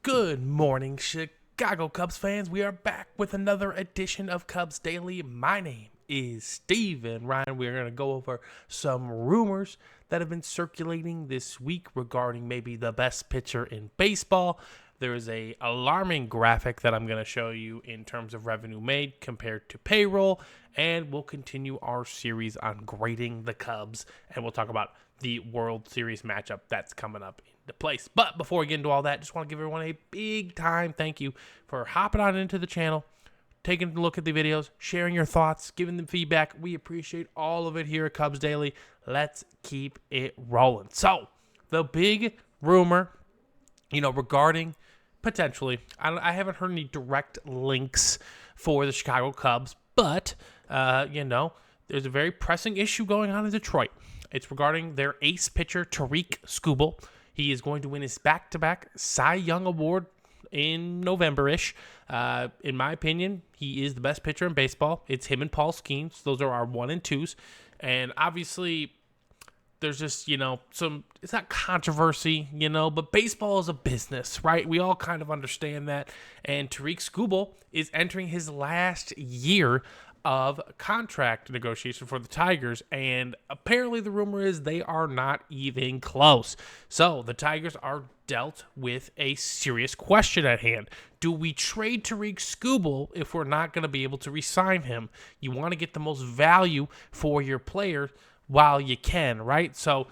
Good morning, Chicago Cubs fans. We are back with another edition of Cubs Daily. My name is Steven Ryan. We're going to go over some rumors that have been circulating this week regarding maybe the best pitcher in baseball. There is a alarming graphic that I'm going to show you in terms of revenue made compared to payroll, and we'll continue our series on grading the Cubs, and we'll talk about the World Series matchup that's coming up into place. But before we get into all that, just want to give everyone a big time thank you for hopping on into the channel, taking a look at the videos, sharing your thoughts, giving them feedback. We appreciate all of it here at Cubs Daily. Let's keep it rolling. So, the big rumor, regarding potentially, I haven't heard any direct links for the Chicago Cubs, but, there's a very pressing issue going on in Detroit. It's regarding their ace pitcher, Tarik Skubal. He is going to win his back-to-back Cy Young Award in November-ish. In my opinion, he is the best pitcher in baseball. It's him and Paul Skeens. Those are our 1 and 2s. And obviously, there's just, it's not controversy, but baseball is a business, right? We all kind of understand that. And Tarik Skubal is entering his last year of contract negotiation for the Tigers, and apparently the rumor is they are not even close. So the Tigers are dealt with a serious question at hand. Do we trade Tarik Skubal if we're not going to be able to re-sign him? You want to get the most value for your player while you can, right? So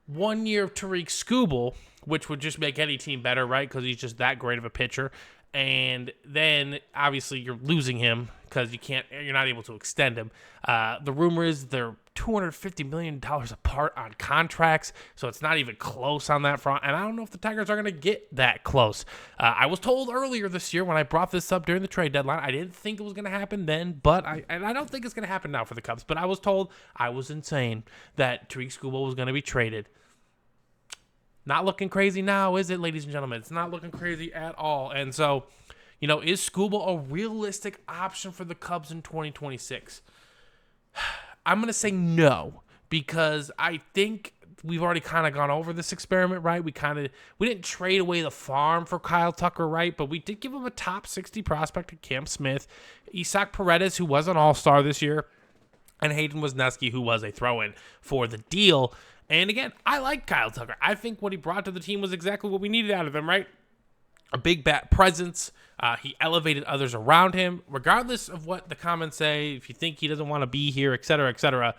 1 year of Tarik Skubal, which would just make any team better, right? Because he's just that great of a pitcher. And then obviously you're losing him because you're not able to extend him. The rumor is they're $250 million apart on contracts, so it's not even close on that front. And I don't know if the Tigers are going to get that close. I was told earlier this year when I brought this up during the trade deadline, I didn't think it was going to happen then, but I don't think it's going to happen now for the Cubs. But I was told I was insane that Tarik Skubal was going to be traded. Not looking crazy now, is it, ladies and gentlemen? It's not looking crazy at all. And so, is Skubal a realistic option for the Cubs in 2026? I'm going to say no, because I think we've already kind of gone over this experiment, right? We didn't trade away the farm for Kyle Tucker, right? But we did give him a top 60 prospect to Cam Smith, Isaac Paredes, who was an all-star this year, and Hayden Wesneski, who was a throw-in for the deal. And again, I like Kyle Tucker. I think what he brought to the team was exactly what we needed out of him, right? A big bat presence. He elevated others around him. Regardless of what the comments say, if you think he doesn't want to be here, et cetera,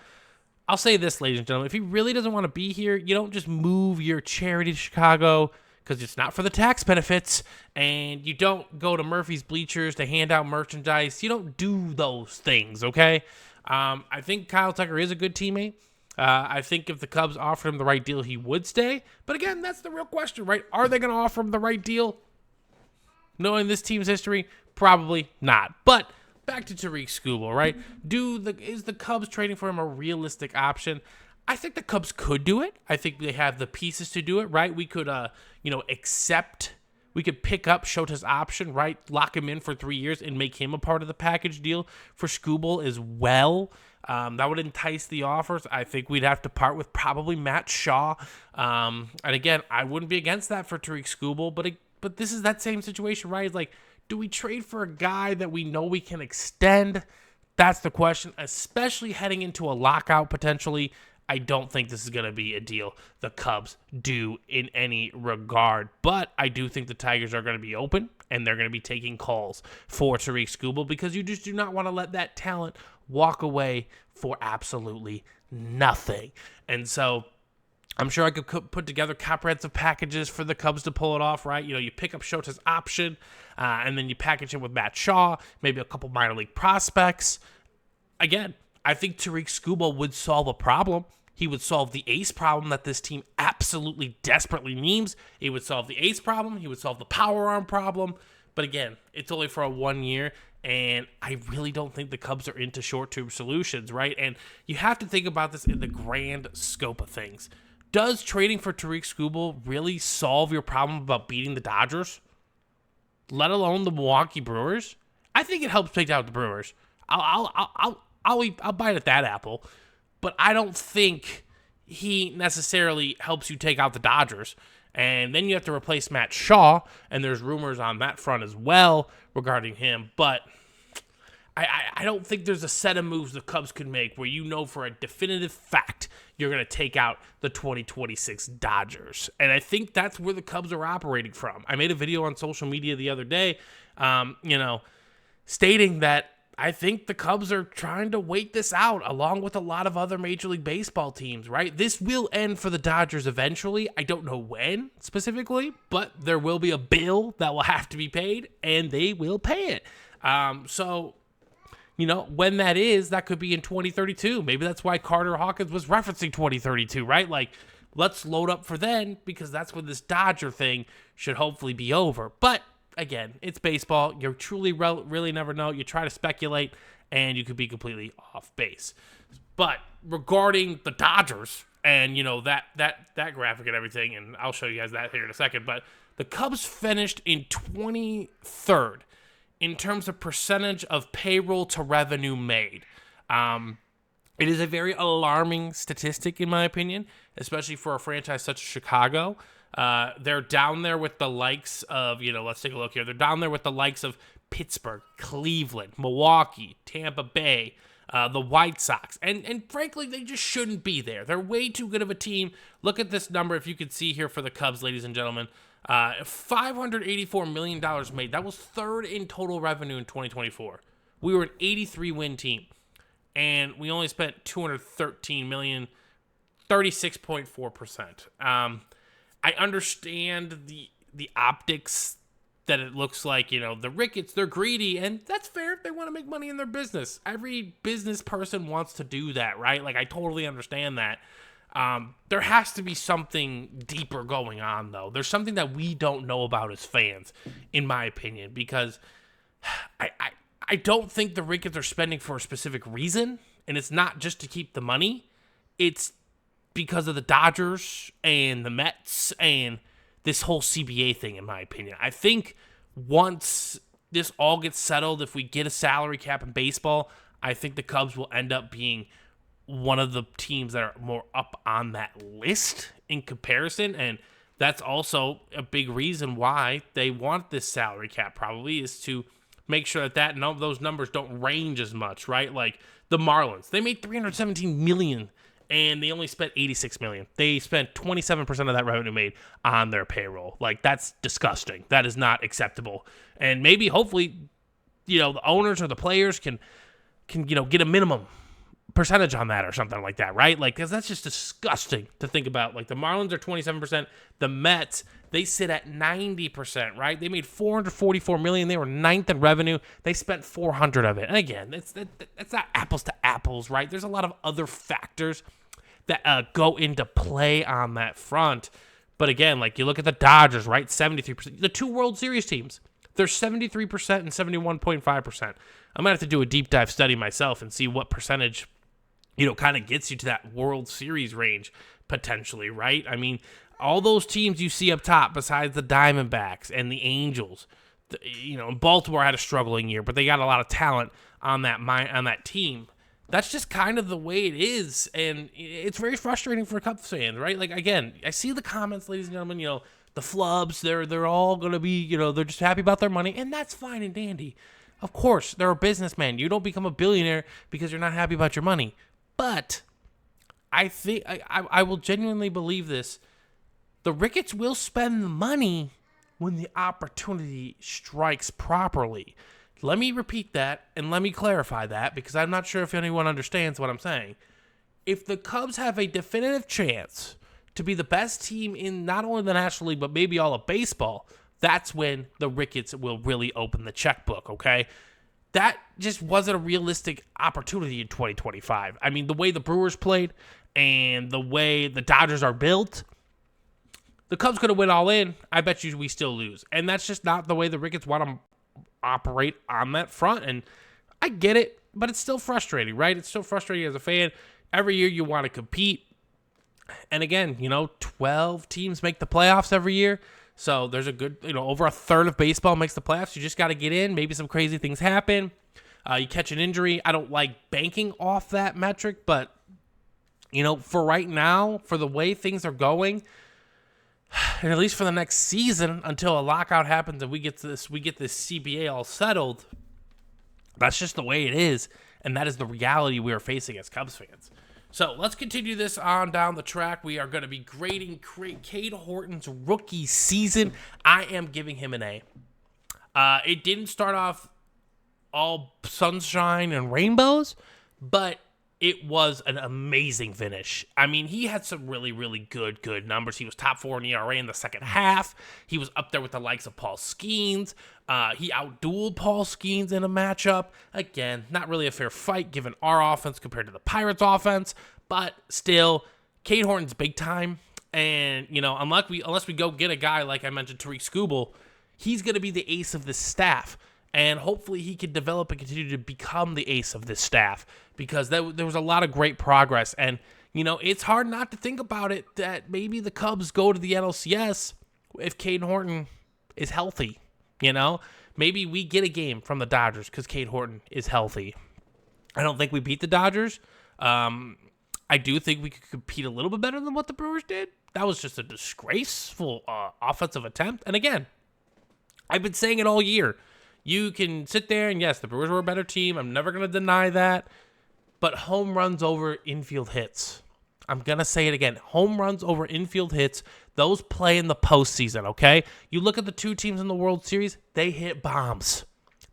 I'll say this, ladies and gentlemen. If he really doesn't want to be here, you don't just move your charity to Chicago because it's not for the tax benefits, and you don't go to Murphy's Bleachers to hand out merchandise. You don't do those things, okay? I think Kyle Tucker is a good teammate. I think if the Cubs offered him the right deal, he would stay. But again, that's the real question, right? Are they going to offer him the right deal? Knowing this team's history, probably not. But back to Tarik Skubal, right? Is the Cubs trading for him a realistic option? I think the Cubs could do it. I think they have the pieces to do it, right? We could, we could pick up Shota's option, right? Lock him in for 3 years and make him a part of the package deal for Skubal as well. That would entice the offers. I think we'd have to part with probably Matt Shaw. And again, I wouldn't be against that for Tarik Skubal, but this is that same situation, right? It's like, do we trade for a guy that we know we can extend? That's the question, especially heading into a lockout potentially. I don't think this is going to be a deal the Cubs do in any regard. But I do think the Tigers are going to be open, and they're going to be taking calls for Tarik Skubal because you just do not want to let that talent walk away for absolutely nothing. And so I'm sure I could put together comprehensive packages for the Cubs to pull it off, right? You pick up Shota's option, and then you package it with Matt Shaw, maybe a couple minor league prospects. Again, I think Tarik Skubal would solve a problem. He would solve the ace problem that this team absolutely desperately needs. He would solve the ace problem. He would solve the power arm problem. But again, it's only for a 1 year, and I really don't think the Cubs are into short-term solutions, right? And you have to think about this in the grand scope of things. Does trading for Tarik Skubal really solve your problem about beating the Dodgers, let alone the Milwaukee Brewers? I think it helps take out the Brewers. I'll bite at that apple, but I don't think he necessarily helps you take out the Dodgers. And then you have to replace Matt Shaw, and there's rumors on that front as well regarding him. But I don't think there's a set of moves the Cubs could make where you know for a definitive fact you're going to take out the 2026 Dodgers. And I think that's where the Cubs are operating from. I made a video on social media the other day, stating that I think the Cubs are trying to wait this out along with a lot of other Major League Baseball teams, right? This will end for the Dodgers eventually. I don't know when specifically, but there will be a bill that will have to be paid, and they will pay it. When that is, that could be in 2032. Maybe that's why Carter Hawkins was referencing 2032, right? Like, let's load up for then, because that's when this Dodger thing should hopefully be over. But, again, it's baseball. You truly really never know. You try to speculate, and you could be completely off base. But regarding the Dodgers and, that graphic and everything, and I'll show you guys that here in a second, but the Cubs finished in 23rd in terms of percentage of payroll to revenue made. It is a very alarming statistic, in my opinion, especially for a franchise such as Chicago. They're down there with the likes of, let's take a look here. They're down there with the likes of Pittsburgh, Cleveland, Milwaukee, Tampa Bay, the White Sox. And frankly, they just shouldn't be there. They're way too good of a team. Look at this number, if you can see here for the Cubs, ladies and gentlemen. $584 million made. That was third in total revenue in 2024. We were an 83-win team, and we only spent $213 million, 36.4%. I understand the optics that it looks like, the Ricketts, they're greedy, and that's fair. They want to make money in their business. Every business person wants to do that, right? Like, I totally understand that. There has to be something deeper going on, though. There's something that we don't know about as fans, in my opinion, because I don't think the Ricketts are spending for a specific reason, and it's not just to keep the money. It's because of the Dodgers and the Mets and this whole CBA thing, in my opinion. I think once this all gets settled, if we get a salary cap in baseball, I think the Cubs will end up being one of the teams that are more up on that list in comparison, and that's also a big reason why they want this salary cap, probably, is to make sure that those numbers don't range as much, right? Like the Marlins, they made $317 million, and they only spent $86 million. They spent 27% of that revenue made on their payroll. Like, that's disgusting. That is not acceptable. And maybe, hopefully, the owners or the players can get a minimum percentage on that or something like that, right? Like, because that's just disgusting to think about. Like, the Marlins are 27%. The Mets, they sit at 90%, right? They made $444 million. They were ninth in revenue. They spent $400 of it. And again, it's not apples to apples, right? There's a lot of other factors that go into play on that front. But again, like, you look at the Dodgers, right? 73%. The two World Series teams, they're 73% and 71.5%. I'm going to have to do a deep dive study myself and see what percentage kind of gets you to that World Series range, potentially, right? I mean, all those teams you see up top, besides the Diamondbacks and the Angels, Baltimore had a struggling year, but they got a lot of talent on that team. That's just kind of the way it is, and it's very frustrating for Cubs fans, right? Like, again, I see the comments, ladies and gentlemen, the flubs, they're all going to be, they're just happy about their money, and that's fine and dandy. Of course, they're a businessman. You don't become a billionaire because you're not happy about your money. But I think I will genuinely believe this. The Ricketts will spend the money when the opportunity strikes properly. Let me repeat that and let me clarify that, because I'm not sure if anyone understands what I'm saying. If the Cubs have a definitive chance to be the best team in not only the National League, but maybe all of baseball, that's when the Ricketts will really open the checkbook, okay? That just wasn't a realistic opportunity in 2025. I mean, the way the Brewers played and the way the Dodgers are built, the Cubs could have went all in. I bet you we still lose. And that's just not the way the Ricketts want to operate on that front. And I get it, but it's still frustrating, right? It's still frustrating as a fan. Every year you want to compete. And again, 12 teams make the playoffs every year. So there's a good, over a third of baseball makes the playoffs. You just got to get in. Maybe some crazy things happen. You catch an injury. I don't like banking off that metric, but, for right now, for the way things are going, and at least for the next season until a lockout happens and we get this CBA all settled. That's just the way it is, and that is the reality we are facing as Cubs fans. So let's continue this on down the track. We are going to be grading Cade Horton's rookie season. I am giving him an A. It didn't start off all sunshine and rainbows, but it was an amazing finish. I mean, he had some really, really good numbers. He was top 4 in ERA in the second half. He was up there with the likes of Paul Skeens. He outdueled Paul Skeens in a matchup. Again, not really a fair fight given our offense compared to the Pirates' offense, but still, Cade Horton's big time. And, unless we go get a guy like I mentioned, Tariq Skubal, he's going to be the ace of this staff. And hopefully he can develop and continue to become the ace of this staff, because there was a lot of great progress. And, it's hard not to think about it that maybe the Cubs go to the NLCS if Cade Horton is healthy. Maybe we get a game from the Dodgers because Cade Horton is healthy. I don't think we beat the Dodgers. I do think we could compete a little bit better than what the Brewers did. That was just a disgraceful offensive attempt. And again, I've been saying it all year. You can sit there and yes, the Brewers were a better team. I'm never going to deny that. But home runs over infield hits. I'm going to say it again. Home runs over infield hits, those play in the postseason, okay? You look at the two teams in the World Series, they hit bombs.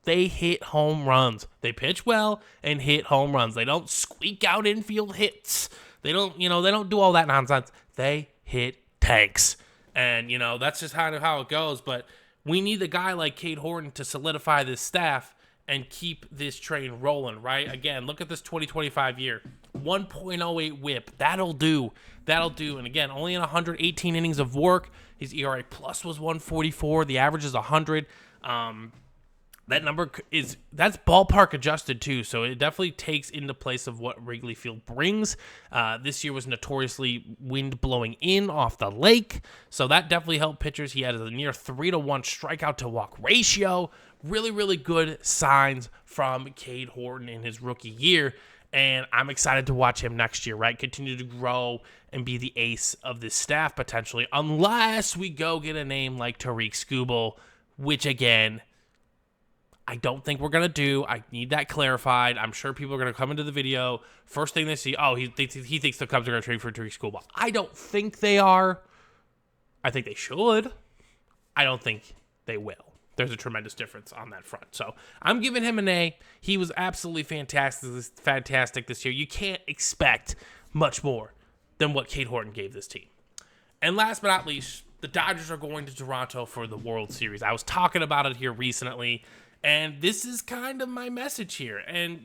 They hit home runs. They pitch well and hit home runs. They don't squeak out infield hits. They don't do all that nonsense. They hit tanks. And, that's just kind of how it goes. But we need a guy like Cade Horton to solidify this staff and keep this train rolling, right? Again, look at this 2025 year. 1.08 whip. That'll do. And again, only in 118 innings of work. His ERA plus was 144. The average is 100. That number that's ballpark adjusted too, so it definitely takes into place of what Wrigley Field brings. This year was notoriously wind blowing in off the lake, so that definitely helped pitchers. He had a near 3-1 strikeout to walk ratio. Really, really good signs from Cade Horton in his rookie year, and I'm excited to watch him next year, right? Continue to grow and be the ace of this staff potentially, unless we go get a name like Tariq Skubal, which again, I don't think we're going to do. I need that clarified. I'm sure people are going to come into the video. First thing they see, he thinks the Cubs are going to trade for Tariq Skubal. I don't think they are. I think they should. I don't think they will. There's a tremendous difference on that front. So I'm giving him an A. He was absolutely fantastic this year. You can't expect much more than what Cade Horton gave this team. And last but not least, the Dodgers are going to Toronto for the World Series. I was talking about it here recently. And this is kind of my message here. And,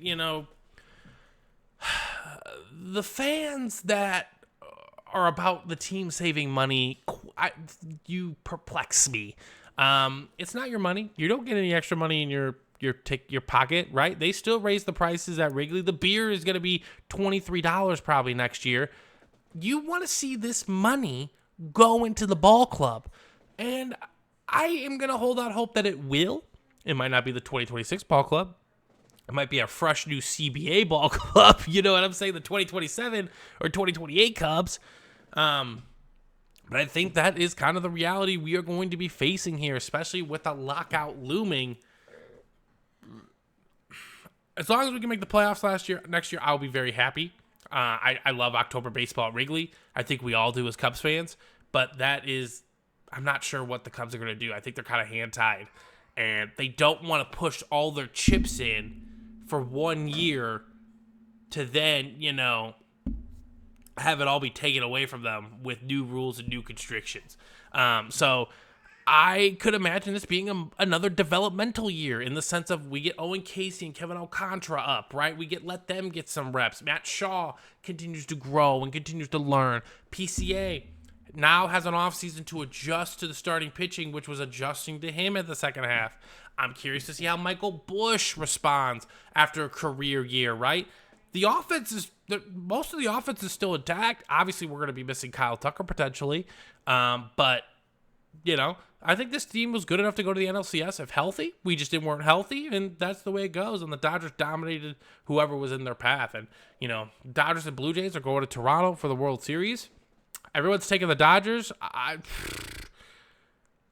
the fans that are about the team saving money, you perplex me. It's not your money. You don't get any extra money in your pocket, right? They still raise the prices at Wrigley. The beer is going to be $23 probably next year. You want to see this money go into the ball club. And I am going to hold out hope that it will. It might not be the 2026 ball club. It might be a fresh new CBA ball club. You know what I'm saying? The 2027 or 2028 Cubs. But I think that is kind of the reality we are going to be facing here, especially with a lockout looming. As long as we can make the playoffs next year, I'll be very happy. I love October baseball at Wrigley. I think we all do as Cubs fans. But I'm not sure what the Cubs are going to do. I think they're kind of hand-tied. And they don't want to push all their chips in for 1 year to then, have it all be taken away from them with new rules and new constrictions. So I could imagine this being another developmental year in the sense of we get Owen Casey and Kevin Alcantara up, right? Let them get some reps. Matt Shaw continues to grow and continues to learn. PCA now has an offseason to adjust to the starting pitching, which was adjusting to him at the second half. I'm curious to see how Michael Busch responds after a career year, right? Most of the offense is still intact. Obviously, we're going to be missing Kyle Tucker potentially. But, I think this team was good enough to go to the NLCS if healthy. We just weren't healthy, and that's the way it goes. And the Dodgers dominated whoever was in their path. And, Dodgers and Blue Jays are going to Toronto for the World Series. Everyone's taking the Dodgers.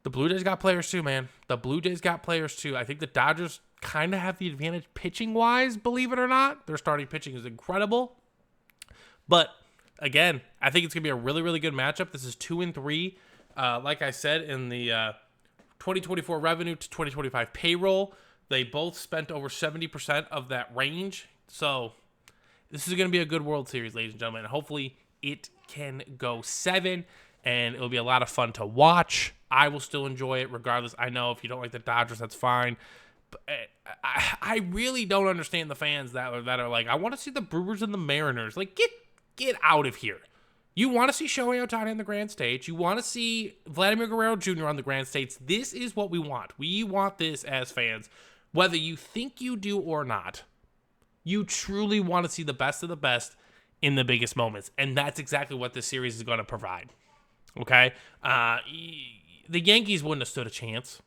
The Blue Jays got players too, man. The Blue Jays got players too. I think the Dodgers kind of have the advantage pitching-wise, believe it or not. Their starting pitching is incredible. But, again, I think it's going to be a really, really good matchup. This is 2-3. Like I said, in the 2024 revenue to 2025 payroll, they both spent over 70% of that range. So, this is going to be a good World Series, ladies and gentlemen. Hopefully, it can go 7, and it'll be a lot of fun to watch. I will still enjoy it regardless. I know if you don't like the Dodgers, that's fine. But I really don't understand the fans that are like, I want to see the Brewers and the Mariners. Like, get out of here. You want to see Shohei Ohtani on the grand stage. You want to see Vladimir Guerrero Jr. on the grand stage. This is what we want. We want this as fans. Whether you think you do or not, you truly want to see the best of the best in the biggest moments. And that's exactly what this series is going to provide. Okay? The Yankees wouldn't have stood a chance.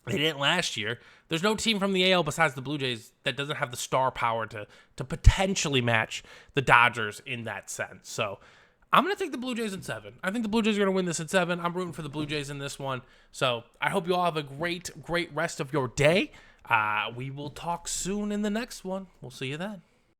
They didn't last year. There's no team from the AL besides the Blue Jays that doesn't have the star power to potentially match the Dodgers in that sense. So I'm going to take the Blue Jays in 7. I think the Blue Jays are going to win this in 7. I'm rooting for the Blue Jays in this one. So I hope you all have a great, great rest of your day. We will talk soon in the next one. We'll see you then.